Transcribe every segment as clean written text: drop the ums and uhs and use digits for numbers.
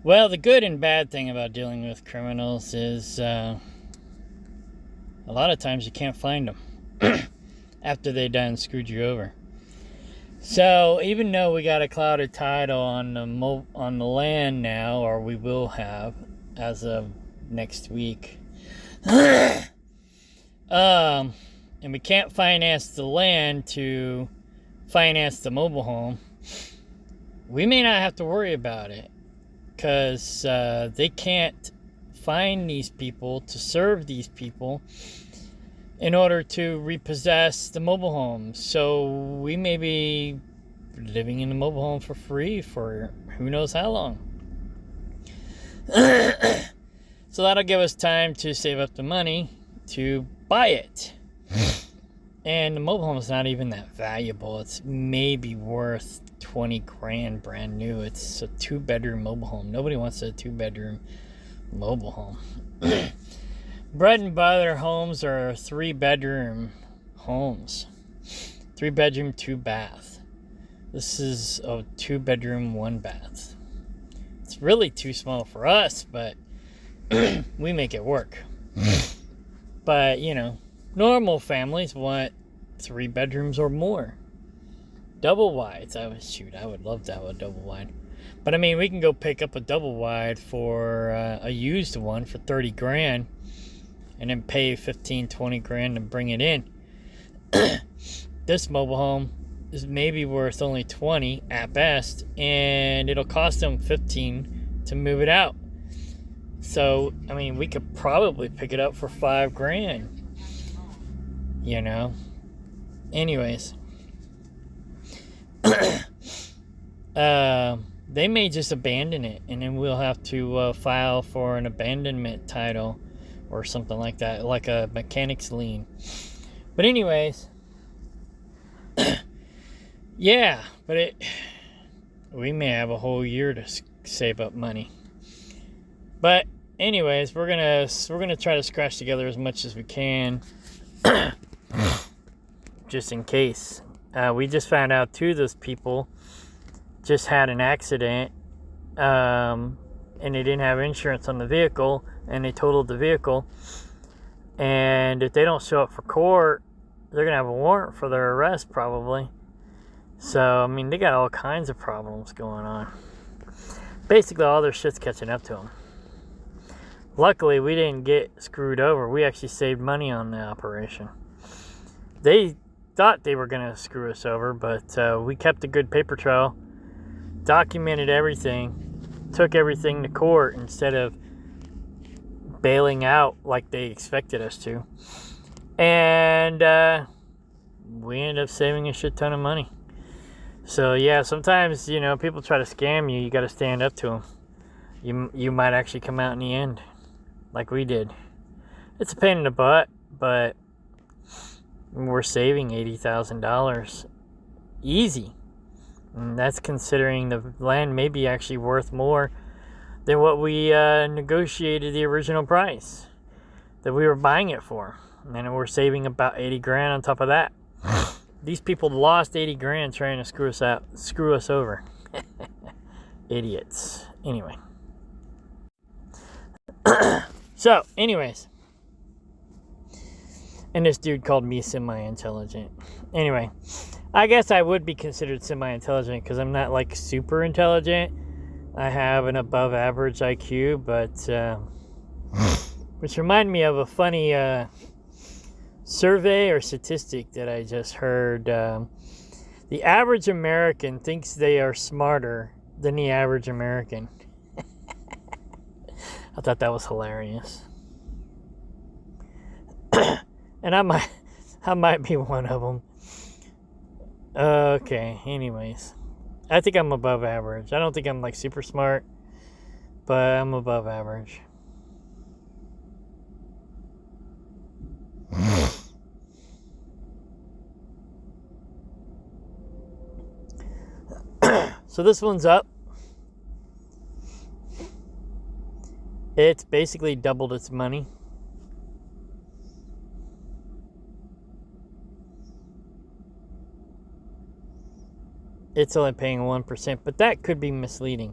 Well, the good and bad thing about dealing with criminals is a lot of times you can't find them after they done screwed you over. So even though we got a clouded title on the land now, or we will have as of next week, and we can't finance the land to finance the mobile home, we may not have to worry about it because they can't find these people to serve these people in order to repossess the mobile home. So we may be living in the mobile home for free for who knows how long. So that'll give us time to save up the money to buy it. And the mobile home is not even that valuable. It's maybe worth 20 grand brand new. It's a 2-bedroom mobile home. Nobody wants a 2-bedroom mobile home. Bread and butter homes are 3-bedroom homes. 3-bedroom, 2-bath. This is a 2-bedroom, 1-bath. It's really too small for us, but we make it work. But, normal families want 3 bedrooms or more. Double wides. I would love to have a double wide. But I mean, we can go pick up a double wide for a used one for 30 grand and then pay 15, 20 grand to bring it in. This mobile home is maybe worth only 20 at best, and it'll cost them 15 to move it out. So, I mean, we could probably pick it up for 5 grand. Anyways. They may just abandon it, and then we'll have to file for an abandonment title or something like that, like a mechanic's lien. But anyways, yeah, but we may have a whole year to save up money. But anyways, we're gonna try to scratch together as much as we can, just in case. We just found out 2 of those people just had an accident, and they didn't have insurance on the vehicle, and they totaled the vehicle. And if they don't show up for court, they're gonna have a warrant for their arrest probably. So I mean, they got all kinds of problems going on. Basically, all their shit's catching up to them. Luckily, we didn't get screwed over. We actually saved money on the operation. They thought they were going to screw us over, but we kept a good paper trail, documented everything, took everything to court instead of bailing out like they expected us to. And we ended up saving a shit ton of money. So, yeah, sometimes, people try to scam you. You got to stand up to them. You might actually come out in the end, like we did. It's a pain in the butt, but we're saving $80,000 easy. And that's considering the land may be actually worth more than what we negotiated the original price that we were buying it for. And we're saving about 80 grand on top of that. These people lost 80 grand trying to screw us over. Idiots. Anyway. So, anyways. And this dude called me semi-intelligent. Anyway, I guess I would be considered semi-intelligent because I'm not like super intelligent. I have an above average IQ, but which reminded me of a funny survey or statistic that I just heard. The average American thinks they are smarter than the average American. I thought that was hilarious. And I might be one of them. Okay, anyways. I think I'm above average. I don't think I'm like super smart, but I'm above average. So this one's up. It's basically doubled its money. It's only paying 1%, but that could be misleading.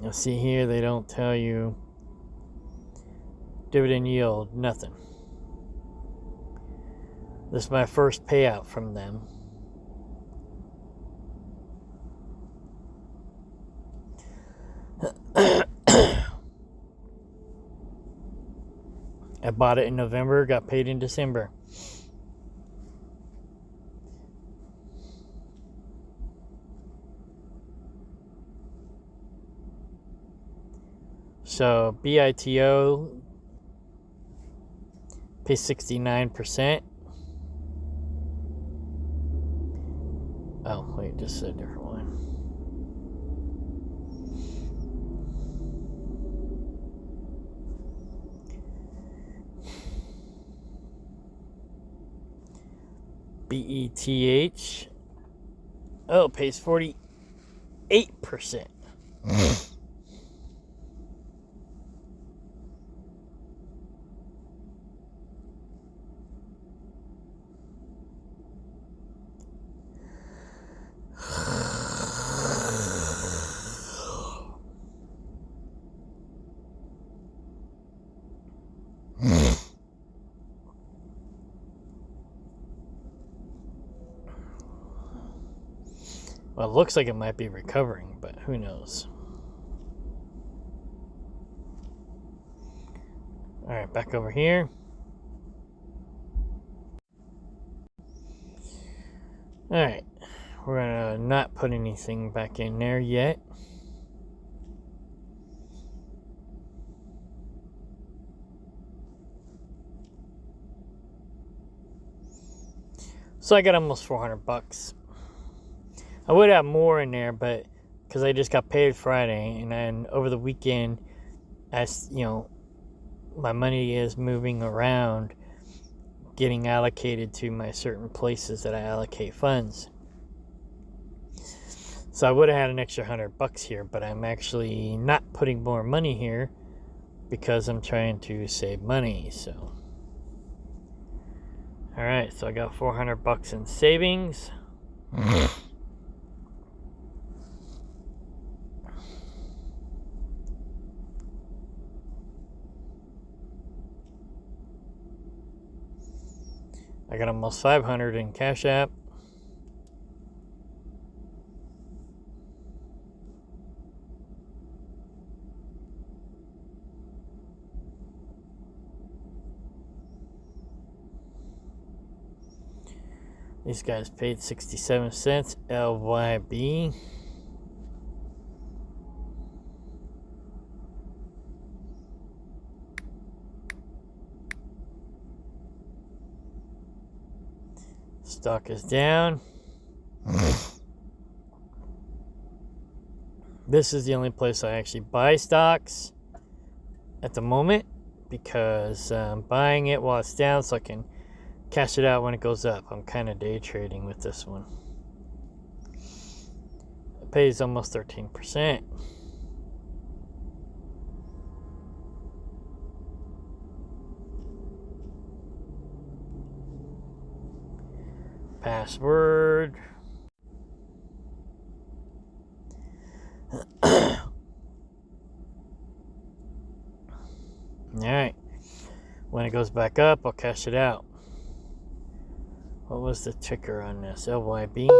You'll see here they don't tell you dividend yield, nothing. This is my first payout from them. I bought it in November, got paid in December. So BITO pays 69%. Oh, wait, just a different one. BETH. Oh, it pays 48%. Well, it looks like it might be recovering, but who knows? All right, back over here. All right, we're gonna not put anything back in there yet. So I got almost 400 bucks. I would have more in there, but because I just got paid Friday, and then over the weekend, as you know, my money is moving around, getting allocated to my certain places that I allocate funds. So I would have had an extra 100 bucks here, but I'm actually not putting more money here because I'm trying to save money. So, all right, so I got 400 bucks in savings. I got almost 500 in Cash App. These guys paid 67 cents. LYB. Stock is down. This is the only place I actually buy stocks at the moment because I'm buying it while it's down so I can cash it out when it goes up. I'm kind of day trading with this one. It pays almost 13%. Password. Alright. When it goes back up, I'll cash it out. What was the ticker on this? LYB?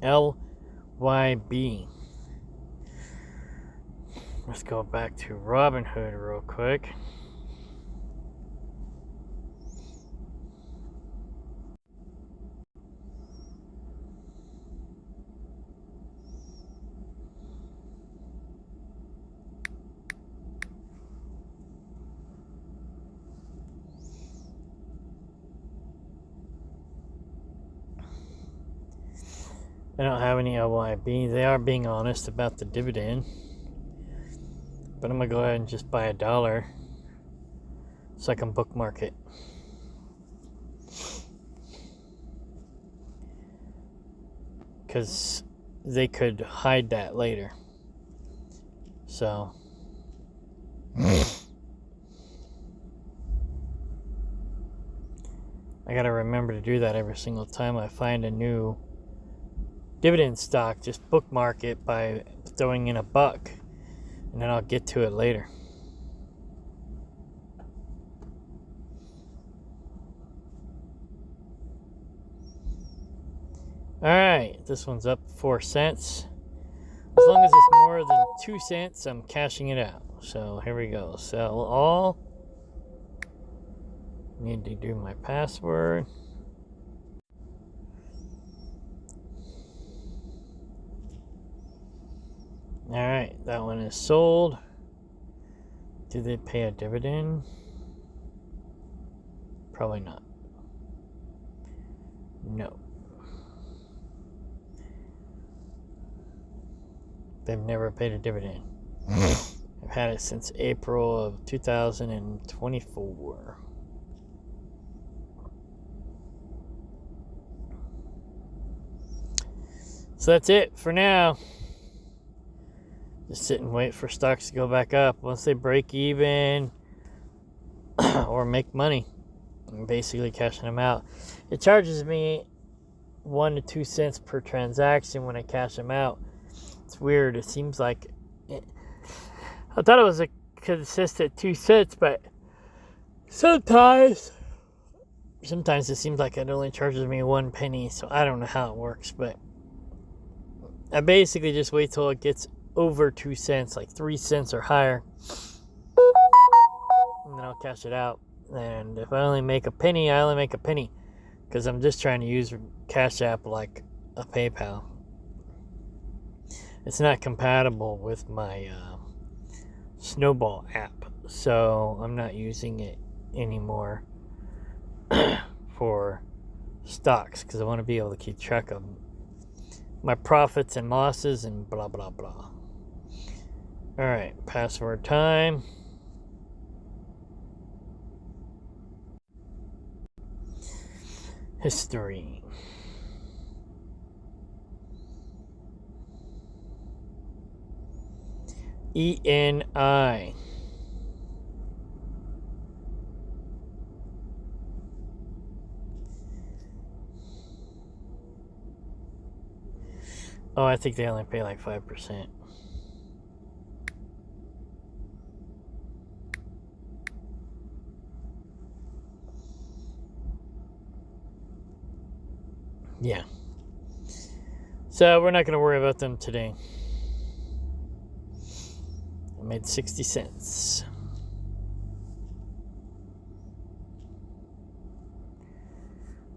LYB. Let's go back to Robinhood real quick. I don't have any LYB. They are being honest about the dividend. But I'm going to go ahead and just buy $1 so I can bookmark it. Because they could hide that later. So I gotta remember to do that every single time I find a new dividend stock. Just bookmark it by throwing in $1, and then I'll get to it later. Alright, this one's up 4 cents. As long as it's more than 2 cents, I'm cashing it out. So here we go. Sell all. Need to do my password. Alright, that one is sold. Do they pay a dividend? Probably not. No. They've never paid a dividend. I've had it since April of 2024. So that's it for now. Just sit and wait for stocks to go back up. Once they break even or make money, I'm basically cashing them out. It charges me 1 to 2 cents per transaction when I cash them out. It's weird. It seems like I thought it was a consistent 2 cents, but sometimes it seems like it only charges me 1 penny. So I don't know how it works, but I basically just wait till it gets over 2 cents, like 3 cents or higher, and then I'll cash it out. And if I only make a penny, I only make a penny, because I'm just trying to use Cash App like a PayPal. It's not compatible with my Snowball app, so I'm not using it anymore for stocks, because I want to be able to keep track of my profits and losses and blah blah blah. Alright, password time. History. ENI. Oh, I think they only pay like 5%. Yeah. So we're not going to worry about them today. I made 60 cents.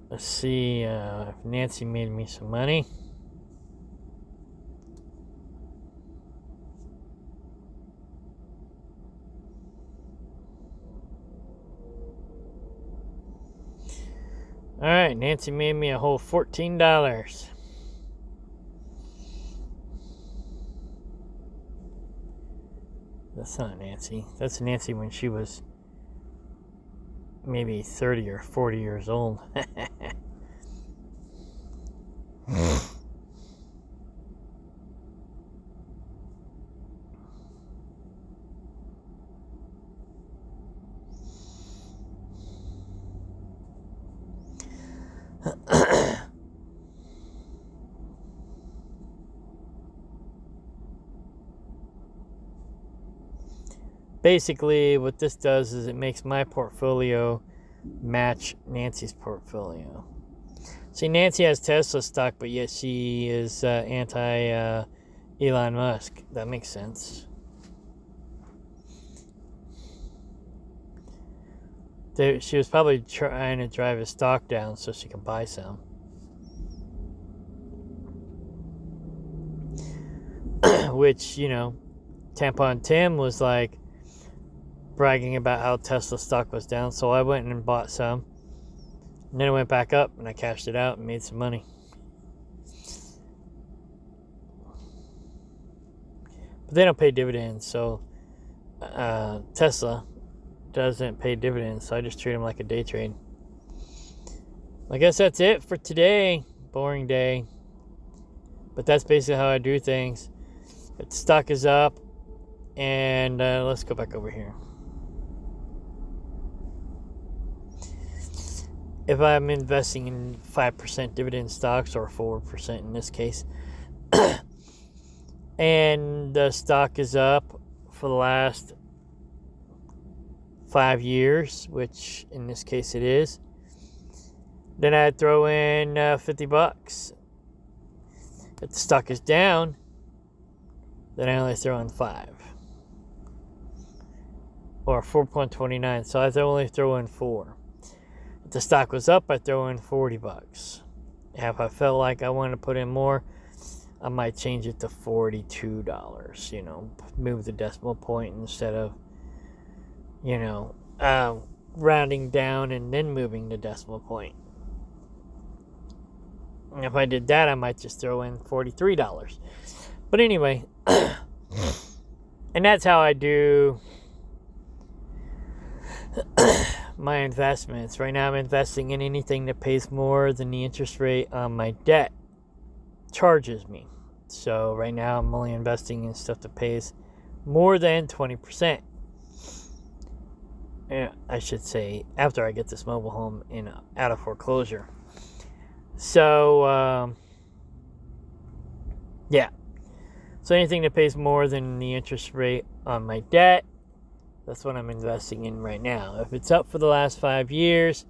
Let's see if Nancy made me some money. All right, Nancy made me a whole $14. That's not Nancy. That's Nancy when she was maybe 30 or 40 years old. Basically, what this does is it makes my portfolio match Nancy's portfolio. See, Nancy has Tesla stock, but yet she is anti Elon Musk. That makes sense. She was probably trying to drive his stock down so she could buy some. Which, you know, Tampon Tim was like bragging about how Tesla stock was down, so I went and bought some, and then it went back up and I cashed it out and made some money. But they don't pay dividends, so Tesla doesn't pay dividends, so I just treat them like a day trade. I guess that's it for today. Boring day, but that's basically how I do things. If the stock is up, And let's go back over here. If I'm investing in 5% dividend stocks, or 4% in this case, and the stock is up for the last 5 years, which in this case it is, then I'd throw in $50. If the stock is down, then I only throw in 5, or 4.29. So I only throw in 4. If the stock was up, I throw in $40. If I felt like I wanted to put in more, I might change it to $42. You know, move the decimal point instead of, you know, rounding down and then moving the decimal point. And if I did that, I might just throw in $43. But anyway, and that's how I do my investments. Right now I'm investing in anything that pays more than the interest rate on my debt charges me. So right now I'm only investing in stuff that pays more than 20%. I should say after I get this mobile home out of foreclosure. So yeah. So anything that pays more than the interest rate on my debt, that's what I'm investing in right now. If it's up for the last 5 years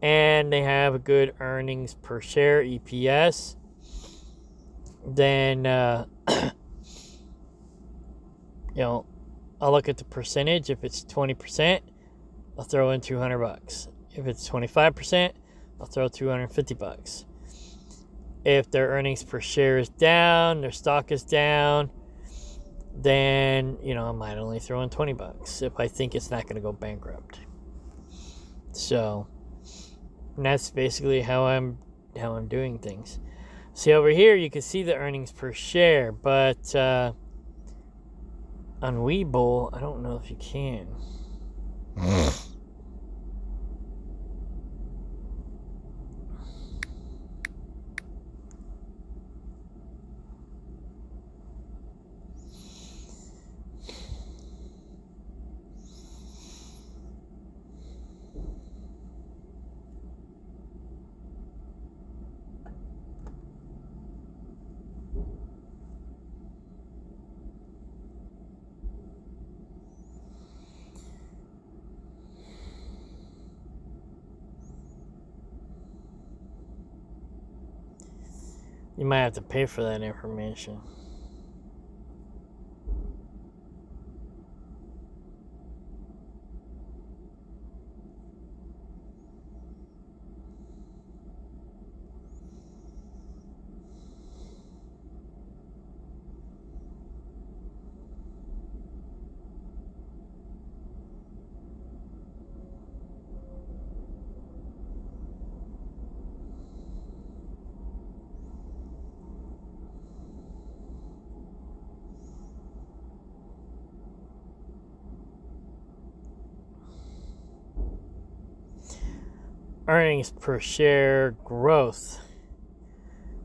and they have a good earnings per share, EPS, then you know, I'll look at the percentage. If it's 20%, I'll throw in $200. If it's 25%, I'll throw $250. If their earnings per share is down, their stock is down, then, you know, I might only throw in $20 if I think it's not going to go bankrupt. So, and that's basically how I'm doing things. See, over here you can see the earnings per share, but on Webull, I don't know if you can. You might have to pay for that information. Earnings per share growth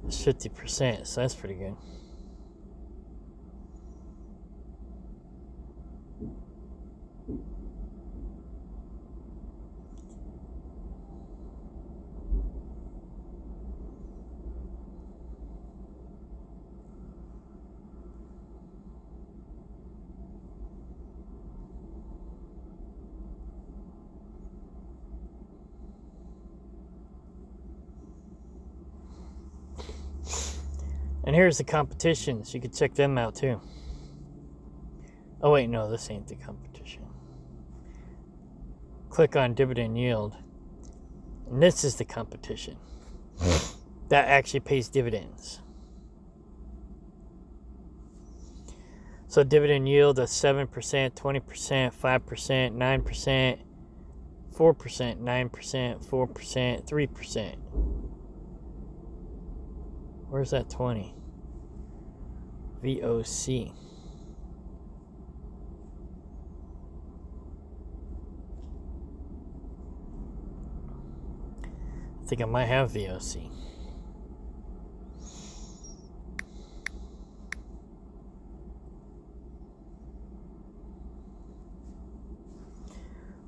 is 50%, so that's pretty good. And here's the competitions. You can check them out too. Oh wait, no, this ain't the competition. Click on dividend yield. And this is the competition. That actually pays dividends. So dividend yield of 7%, 20%, 5%, 9%, 4%, 9%, 4%, 3%. Where's that 20? VOC. I think I might have VOC.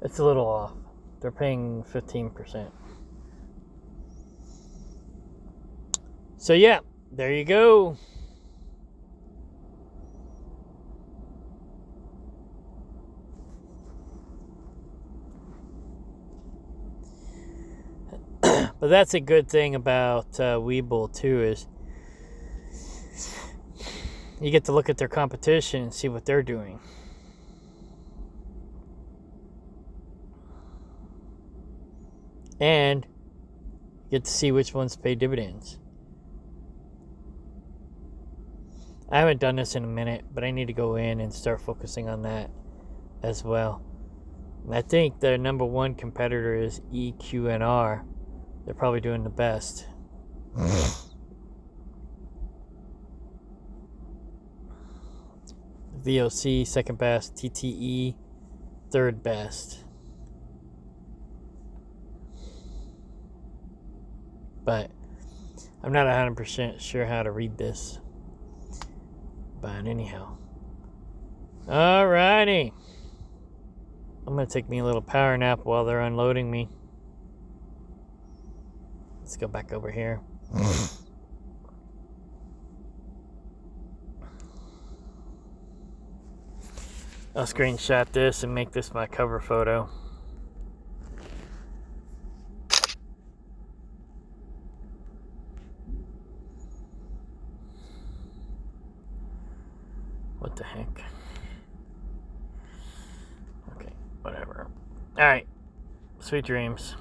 It's a little off. They're paying 15%. So yeah, there you go. But that's a good thing about Webull too, is you get to look at their competition and see what they're doing. And you get to see which ones pay dividends. I haven't done this in a minute, but I need to go in and start focusing on that as well. And I think their number one competitor is EQNR. They're probably doing the best. VOC, second best. TTE, third best. But I'm not 100% sure how to read this. But anyhow. Alrighty. I'm going to take me a little power nap while they're unloading me. Let's go back over here. I'll screenshot this and make this my cover photo. What the heck? Okay, whatever. Alright. Sweet dreams.